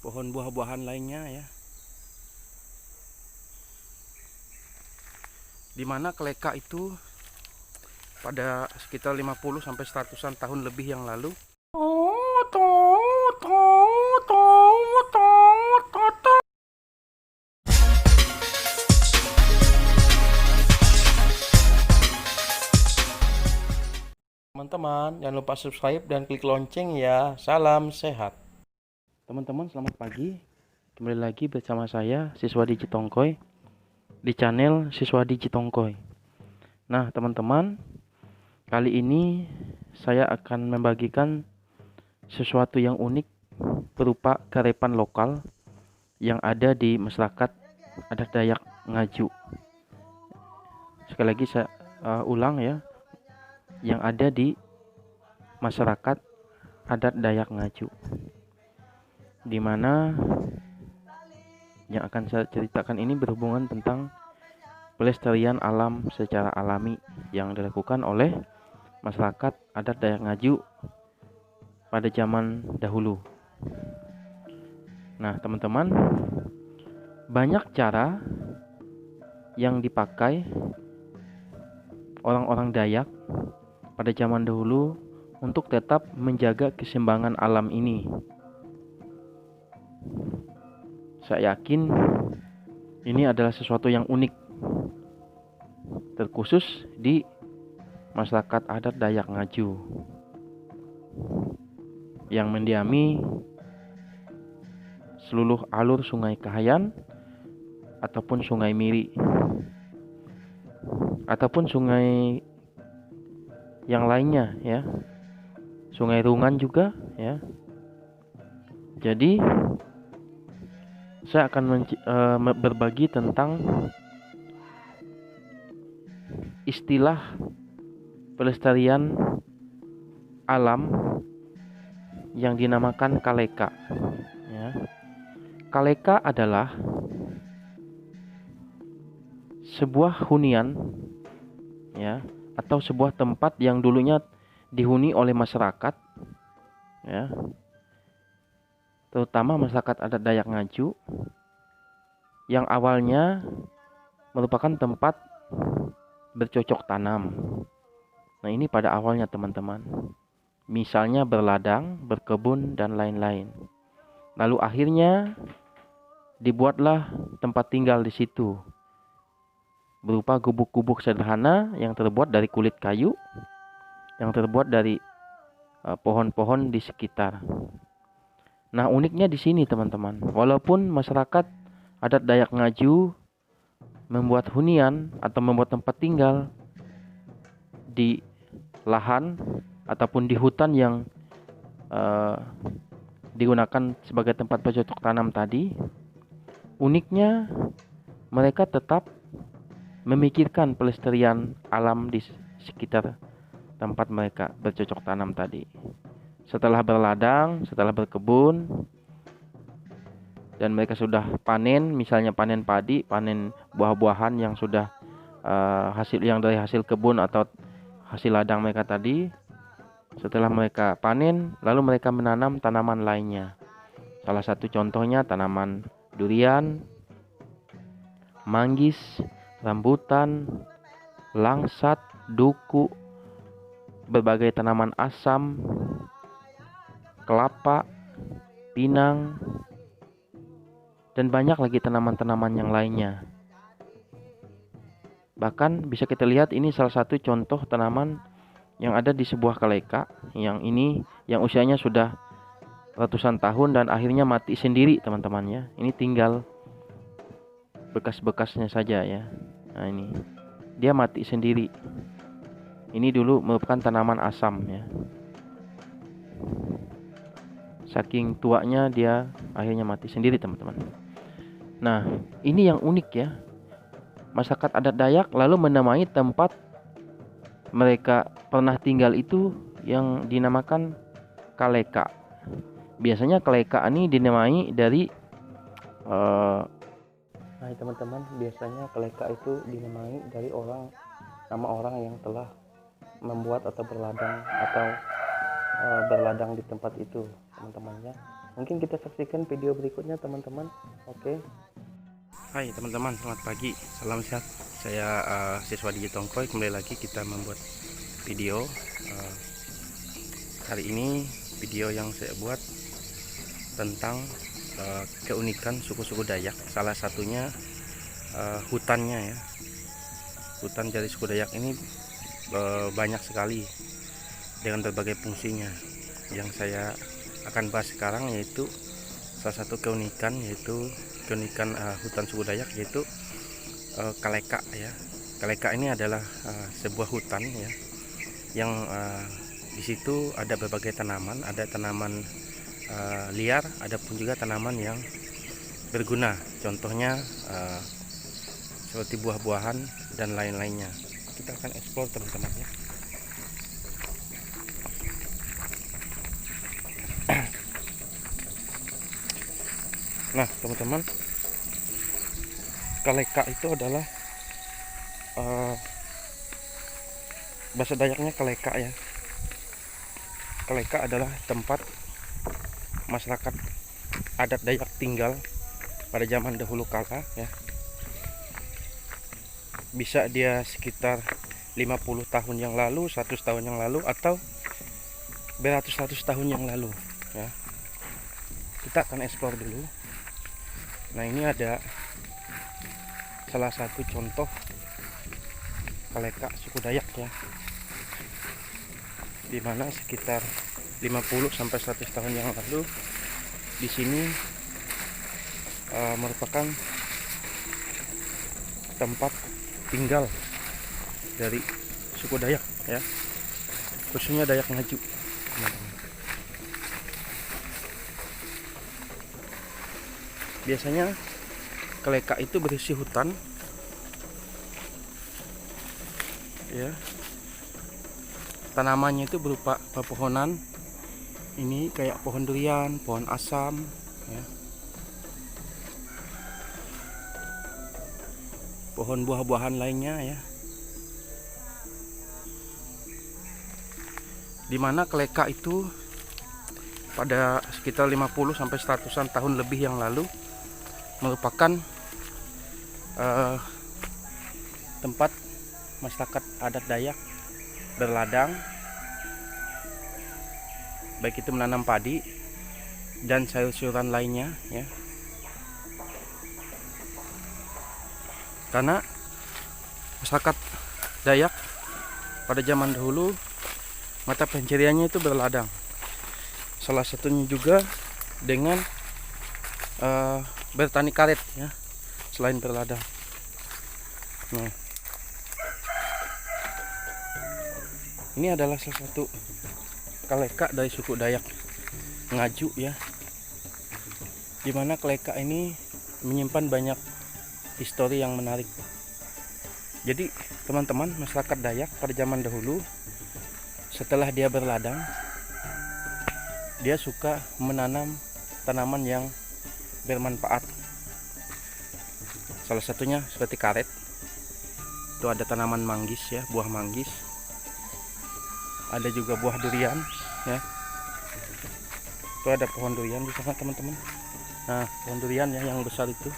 pohon buah-buahan lainnya ya. Dimana keleka itu pada sekitar 50 sampai 100-an tahun lebih yang lalu teman-teman, jangan lupa subscribe dan klik lonceng ya. Salam sehat. Teman-teman, selamat pagi. Kembali lagi bersama saya, Siswadi Citongkoy, di channel Siswadi Citongkoy. Nah, teman-teman, kali ini saya akan membagikan sesuatu yang unik berupa kearifan lokal yang ada di masyarakat adat Dayak Ngaju. Sekali lagi saya ulang ya, yang ada di masyarakat adat Dayak Ngaju, di mana yang akan saya ceritakan ini berhubungan tentang pelestarian alam secara alami yang dilakukan oleh masyarakat adat Dayak Ngaju pada zaman dahulu. Nah, teman-teman, banyak cara yang dipakai orang-orang Dayak pada zaman dahulu untuk tetap menjaga keseimbangan alam ini. Saya yakin ini adalah sesuatu yang unik, terkhusus di masyarakat adat Dayak Ngaju yang mendiami seluruh alur Sungai Kahayan ataupun Sungai Miri ataupun sungai yang lainnya ya, Sungai Rungan juga ya. Jadi saya akan berbagi tentang istilah pelestarian alam yang dinamakan kaleka ya. Kaleka adalah sebuah hunian ya, atau sebuah tempat yang dulunya dihuni oleh masyarakat ya, terutama masyarakat adat Dayak Ngaju, yang awalnya merupakan tempat bercocok tanam. Nah, ini pada awalnya teman-teman, misalnya berladang, berkebun, dan lain-lain. Lalu akhirnya dibuatlah tempat tinggal di situ, berupa gubuk-gubuk sederhana yang terbuat dari kulit kayu, yang terbuat dari pohon-pohon di sekitar. Nah, uniknya di sini teman-teman, walaupun masyarakat adat Dayak Ngaju membuat hunian atau membuat tempat tinggal di lahan ataupun di hutan yang digunakan sebagai tempat bercocok tanam tadi, uniknya mereka tetap memikirkan pelestarian alam di sekitar tempat mereka bercocok tanam tadi. Setelah berladang, setelah berkebun, dan mereka sudah panen, misalnya panen padi, panen buah-buahan yang sudah hasil yang dari hasil kebun atau hasil ladang mereka tadi. Setelah mereka panen, lalu mereka menanam tanaman lainnya. Salah satu contohnya tanaman durian, manggis, rambutan, langsat, duku, berbagai tanaman asam, kelapa, pinang, dan banyak lagi tanaman-tanaman yang lainnya. Bahkan bisa kita lihat ini salah satu contoh tanaman yang ada di sebuah kaleka, yang ini yang usianya sudah ratusan tahun dan akhirnya mati sendiri teman-teman ya. Ini tinggal bekas-bekasnya saja ya. Nah, ini dia mati sendiri. Ini dulu merupakan tanaman asam ya. Saking tuanya dia akhirnya mati sendiri teman-teman. Nah, ini yang unik ya. Masyarakat adat Dayak lalu menamai tempat mereka pernah tinggal itu yang dinamakan kaleka. Biasanya kaleka ini dinamai dari nah teman-teman, biasanya kaleka itu dinamai dari nama orang yang telah membuat atau berladang di tempat itu teman-teman ya. Mungkin kita saksikan video berikutnya teman-teman. Oke. Hai teman-teman, selamat pagi, salam sehat. Saya siswa di Tongkoy. Kembali lagi kita membuat video. Hari ini video yang saya buat tentang keunikan suku-suku Dayak. Salah satunya hutannya ya. Hutan dari suku Dayak ini banyak sekali dengan berbagai fungsinya. Yang saya akan bahas sekarang yaitu salah satu keunikan, yaitu keunikan hutan suku Dayak, yaitu Kaleka ya. Kaleka ini adalah sebuah hutan ya, yang di situ ada berbagai tanaman, ada tanaman liar, ada pun juga tanaman yang berguna. Contohnya seperti buah-buahan dan lain-lainnya. Kita akan eksplor teman-teman ya. Nah teman-teman, Kaleka itu adalah bahasa Dayaknya Kaleka ya. Kaleka adalah tempat masyarakat adat Dayak tinggal pada zaman dahulu kala ya. Bisa dia sekitar 50 tahun yang lalu, 100 tahun yang lalu, atau beratus-ratus tahun yang lalu ya. Kita akan eksplor dulu. Nah ini ada salah satu contoh Kaleka suku Dayak ya, dimana sekitar 50 sampai 100 tahun yang lalu di sini merupakan tempat tinggal dari suku Dayak ya, khususnya Dayak Ngaju. Biasanya Kaleka itu berisi hutan ya. Tanamannya itu berupa pepohonan, ini kayak pohon durian, pohon asam ya, pohon buah-buahan lainnya ya. Dimana Kaleka itu pada sekitar 50 sampai 100-an tahun lebih yang lalu merupakan tempat masyarakat adat Dayak berladang, baik itu menanam padi dan sayur-sayuran lainnya ya. Karena masyarakat Dayak pada zaman dahulu mata pencariannya itu berladang. Salah satunya juga dengan bertani karet ya, selain berladang. Nah, ini adalah salah satu Kaleka dari suku Dayak Ngaju ya, dimana Kaleka ini menyimpan banyak histori yang menarik. Jadi teman-teman, masyarakat Dayak pada zaman dahulu setelah dia berladang, dia suka menanam tanaman yang bermanfaat. Salah satunya seperti karet. Itu ada tanaman manggis ya, buah manggis. Ada juga buah durian ya. Itu ada pohon durian di sana teman-teman. Nah, pohon durian ya yang besar itu.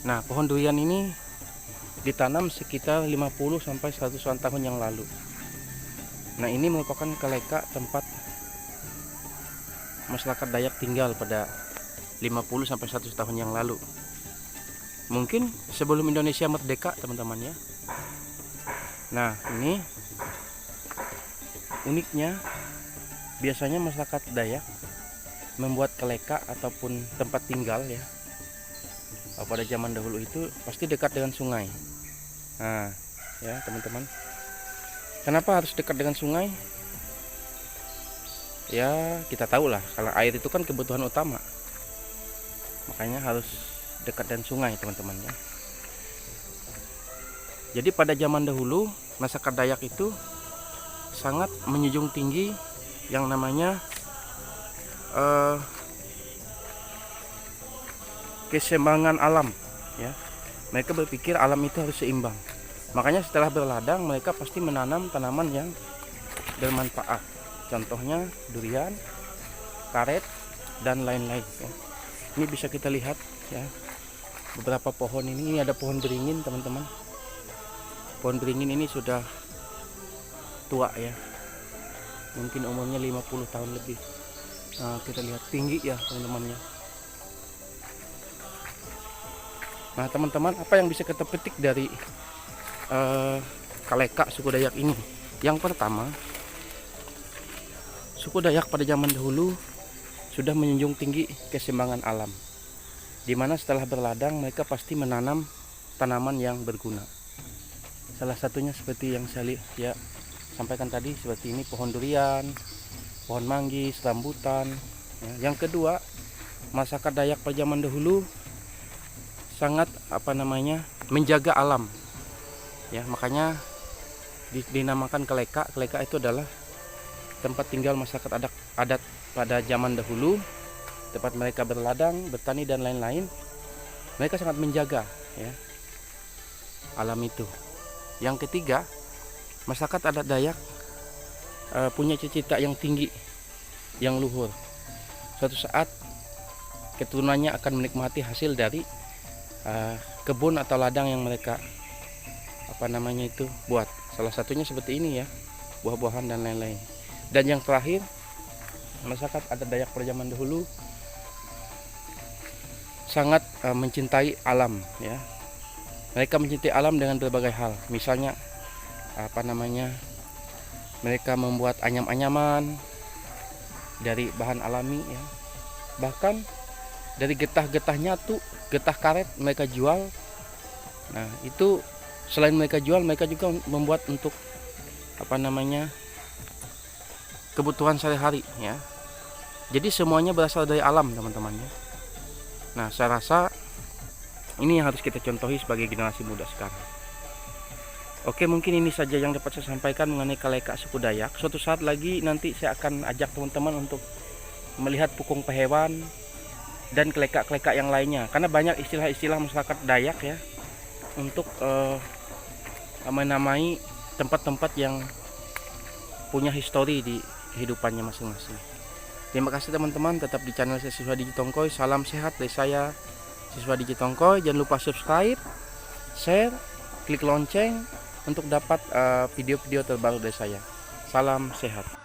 Nah, pohon durian ini ditanam sekitar 50 sampai 100-an tahun yang lalu. Nah, ini merupakan Kaleka tempat masyarakat Dayak tinggal pada 50 sampai 100 tahun yang lalu. Mungkin sebelum Indonesia merdeka, teman-teman ya. Nah, ini uniknya biasanya masyarakat Dayak membuat Kaleka ataupun tempat tinggal ya. Pada zaman dahulu itu pasti dekat dengan sungai. Nah, ya teman-teman. Kenapa harus dekat dengan sungai? Ya kita tahu lah, kalau air itu kan kebutuhan utama, makanya harus dekat dengan sungai teman-teman ya. Jadi pada zaman dahulu masyarakat Dayak itu sangat menjunjung tinggi yang namanya keseimbangan alam ya. Mereka berpikir alam itu harus seimbang, makanya setelah berladang mereka pasti menanam tanaman yang bermanfaat. Contohnya durian, karet dan lain-lain ya. Ini bisa kita lihat ya, beberapa pohon ini ada pohon beringin teman-teman. Pohon beringin ini sudah tua ya, mungkin umurnya 50 tahun lebih. Nah, kita lihat tinggi ya teman-temannya. Nah teman-teman, apa yang bisa kita petik dari Kaleka suku Dayak ini? Yang pertama, suku Dayak pada zaman dahulu sudah menjunjung tinggi keseimbangan alam, dimana setelah berladang mereka pasti menanam tanaman yang berguna. Salah satunya seperti yang saya ya sampaikan tadi, seperti ini pohon durian, pohon manggis, rambutan ya. Yang kedua, masyarakat Dayak pada zaman dahulu sangat menjaga alam ya, makanya dinamakan Kaleka. Kaleka itu adalah tempat tinggal masyarakat adat pada zaman dahulu, tempat mereka berladang, bertani dan lain-lain. Mereka sangat menjaga ya alam itu. Yang ketiga, masyarakat adat Dayak punya cita-cita yang tinggi, yang luhur. Suatu saat keturunannya akan menikmati hasil dari kebun atau ladang yang mereka buat. Salah satunya seperti ini ya, buah-buahan dan lain-lain. Dan yang terakhir, masyarakat adat Dayak pada zaman dahulu sangat mencintai alam ya. Mereka mencintai alam dengan berbagai hal. Misalnya mereka membuat anyam-anyaman dari bahan alami ya. Bahkan dari getah-getahnya tuh, getah karet mereka jual. Nah itu selain mereka jual, mereka juga membuat untuk kebutuhan sehari-hari ya. Jadi semuanya berasal dari alam teman-teman ya. Nah saya rasa ini yang harus kita contohi sebagai generasi muda sekarang. Oke, mungkin ini saja yang dapat saya sampaikan mengenai Kaleka suku Dayak. Suatu saat lagi nanti saya akan ajak teman-teman untuk melihat pukung pehewan dan Kaleka-Kaleka yang lainnya, karena banyak istilah-istilah masyarakat Dayak ya untuk menamai tempat-tempat yang punya histori di kehidupannya masing-masing. Terima kasih teman-teman, tetap di channel saya Siswa Digitongkoy. Salam sehat dari saya Siswa Digitongkoy. Jangan lupa subscribe, share, klik lonceng untuk dapat video-video terbaru dari saya. Salam sehat.